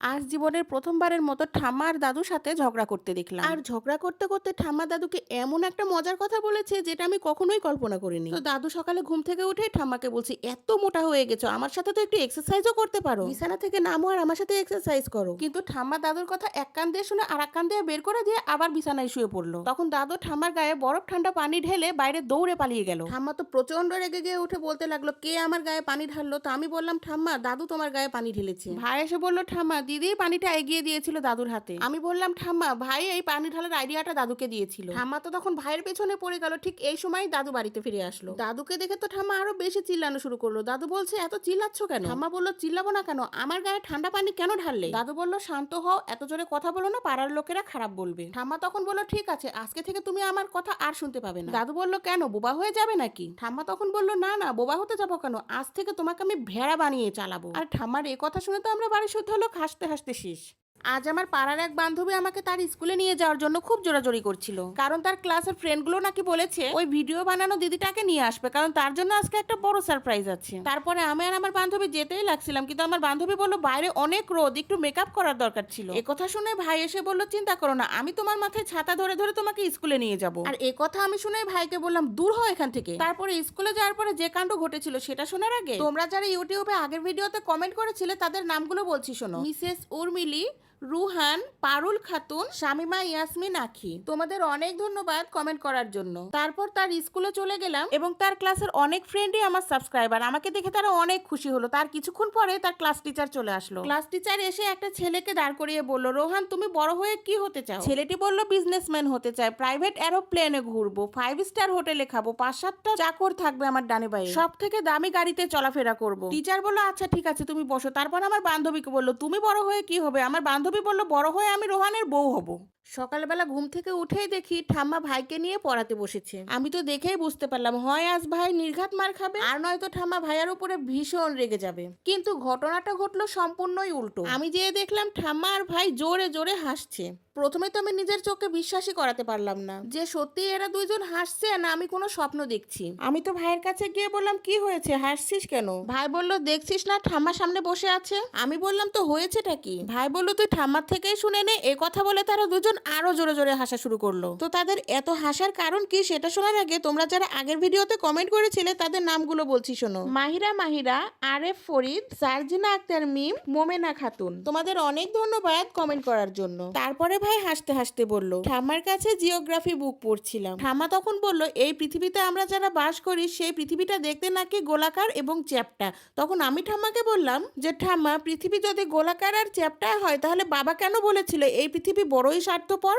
আজ জীবনের প্রথমবারের মতো ঠাম্মা আর দাদুর সাথে ঝগড়া করতে দেখলাম। আর ঝগড়া করতে করতে ঠাম্মা দাদুকে এমন একটা মজার কথা বলেছে যেটা আমি কখনোই কল্পনা করিনি। তো দাদু সকালে ঘুম থেকে উঠে ঠাম্মাকে বলছি, এত মোটা হয়ে গেছো, আমার সাথে তো একটু এক্সারসাইজও করতে পারো, বিছানা থেকে নামো আর আমার সাথে এক্সারসাইজ করো। কিন্তু ঠাম্মা দাদুর কথা এক কান দিয়ে শুনে আর এক কান দিয়ে বের করে দিয়ে আবার বিছানায় শুয়ে পড়লো। তখন দাদু ঠাম্মার গায়ে বরফ ঠান্ডা পানি ঢেলে বাইরে দৌড়ে পালিয়ে গেল। ঠাম্মা তো প্রচন্ড রেগে গিয়ে উঠে বলতে লাগলো, কে আমার গায়ে পানি ঢাললো? তো আমি বললাম, ঠাম্মা দাদু তোমার গায়ে পানি ঢেলেছে। ভাই এসে বললো, ঠাম্মা দিদি পানিটা এগিয়ে দিয়েছিল দাদুর হাতে। আমি বললাম, ঠাম্মা ভাই এই পানি ঢালার আইডিয়াটা দাদুকে দিয়েছিল। ঠাম্মা তো তখন ভাইয়ের পেছনে পড়ে গেল। ঠিক এই সময় দাদু বাড়িতে ফিরে আসলো। দাদুকে দেখে তো ঠাম্মা আরো বেশি চিল্লানো শুরু করলো। দাদু বলছে, এত চিল্লাচ্ছ কেন? ঠাম্মা বললো, চিল্লাবো না কেন, আমার গায়ে ঠান্ডা পানি কেন ঢাললে? দাদু বললো, শান্ত হও, এত জোরে কথা বলো না, পাড়ার লোকেরা খারাপ বলবে। ঠাম্মা তখন বললো, ঠিক আছে, আজকে থেকে তুমি আমার কথা আর শুনতে পাবে না। দাদু বললো, কেন, বোবা হয়ে যাবে নাকি? ঠাম্মা তখন বললো, না না, বোবা হতে যাবো কেন, আজ থেকে তোমাকে আমি ভেড়া বানিয়ে চালাবো। আর ঠাম্মার এই কথা শুনে তো আমরা বাড়ির শুদ্ধ লোক হাসতে হাসতে শেষ। আজ আমার পাড়ার এক বান্ধবী আমাকে তার স্কুলে নিয়ে যাওয়ার জন্য খুব জোরাজোরি করছিল, কারণ তার ক্লাসের ফ্রেন্ডগুলো নাকি বলেছে ওই ভিডিও বানানো দিদিটাকে নিয়ে আসবে, কারণ তার জন্য আজকে একটা বড় সারপ্রাইজ আছে। তারপরে আমি আর আমার বান্ধবী যেতেই লাগছিলাম, কিন্তু আমার বান্ধবী বললো বাইরে অনেক রোদ, একটু মেকআপ করার দরকার ছিল। কথা শুনে ভাই এসে বললো, চিন্তা করো না, আমি তোমার মাথায় ছাতা ধরে ধরে তোমাকে স্কুলে নিয়ে যাব। আর কথা আমি শুনে ভাইকে বললাম, দূর হও এখান থেকে। তারপরে স্কুলে যাওয়ার পরে যে কাণ্ড ঘটেছিল সেটা শোনার আগে তোমরা যারা ইউটিউবে আগের ভিডিওতে কমেন্ট করেছিলে তাদের নামগুলো বলছি শোনো। মিসেস উর্মিলি, রুহান, পারুল খাতুন, শামিমা ইয়াসমিন আখি, তোমাদের অনেক ধন্যবাদ কমেন্ট করার জন্য। তারপর তার স্কুলে চলে গেলাম এবং তার ক্লাসের অনেক ফ্রেন্ডই আমার সাবস্ক্রাইবার। আমাকে দেখে তারা অনেক খুশি হলো। তার কিছুক্ষণ পরে তার ক্লাস টিচার চলে আসলো। ক্লাস টিচার এসে একটা ছেলেকে দাঁড় করিয়ে বলল, রোহান তুমি বড় হয়ে কি হতে চাও? ছেলেটি বলল, বিজনেসম্যান হতে চায়, প্রাইভেট এরোপ্লেনে ঘুরবো, 5 স্টার হোটেলে খাবো, 5-7টা চাকর থাকবে আমার ডানে বায়ে, সব থেকে দামি গাড়িতে চলাফেরা করবো। টিচার বলল, আচ্ছা ঠিক আছে তুমি বসো। তারপর আমার বান্ধবীকে বলল, তুমি বড় হয়ে কি হবে? আমার বান্ধবী বলল, বড় হয়ে আমি রোহানের বউ হব। সকালবেলা ঘুম থেকে উঠেই দেখি ঠাম্মা ভাইকে নিয়ে পড়াতে বসেছে। আমি তো দেখেই বুঝতে পারলাম, হয় আজ ভাই নির্ঘাত মার খাবে, আর নয়তো ঠাম্মা ভাইয়ার উপরে ভীষণ রেগে যাবে। কিন্তু ঘটনাটা ঘটলো সম্পূর্ণই উল্টো। আমি যেয়ে দেখলাম ঠাম্মা আর ভাই জোরে জোরে হাসছে। প্রথমে তো আমি নিজের চোখে বিশ্বাসই করাতে পারলাম না যে সত্যি এরা দুইজন হাসছে, না আমি কোনো স্বপ্ন দেখছি। আমি তো ভাইয়ের কাছে গিয়ে বললাম, কি হয়েছে, হাসছিস কেন? ভাই বলল, দেখছিস না ঠাম্মা সামনে বসে আছে। আমি বললাম, তো হয়েছেটা কি? ভাই বলল, তুই ঠাম্মার থেকেই শুনে নে। এ কথা বলে তারা দুজন আরো জোরে জোরে হাসা শুরু করলো। তো তাদের এত হাসার কারণ কি সেটা শোনার আগে তোমরা যারা আগের ভিডিওতে কমেন্ট করেছিলে তাদের নামগুলো বলছি শোনো। মাহিরা, আরেফ ফরিদ, সার্জিনা আক্তার মিম, মোমেনা খাতুন, তোমাদের অনেক ধন্যবাদ কমেন্ট করার জন্য। তারপরে ভাই হাসতে হাসতে বলল, ঠাম্মার কাছে জিওগ্রাফি বুক পড়ছিলাম। ঠাম্মা তখন বলল, এই পৃথিবীতে আমরা যারা বাস করি সেই পৃথিবীটা দেখতে নাকি গোলাকার এবং চ্যাপ্টা। তখন আমি ঠাম্মাকে বললাম যে, ঠাম্মা পৃথিবী যদি গোলাকার আর চ্যাপ্টা হয় তাহলে বাবা কেন বলেছিল এই পৃথিবী বড়ই স্বার্থপর?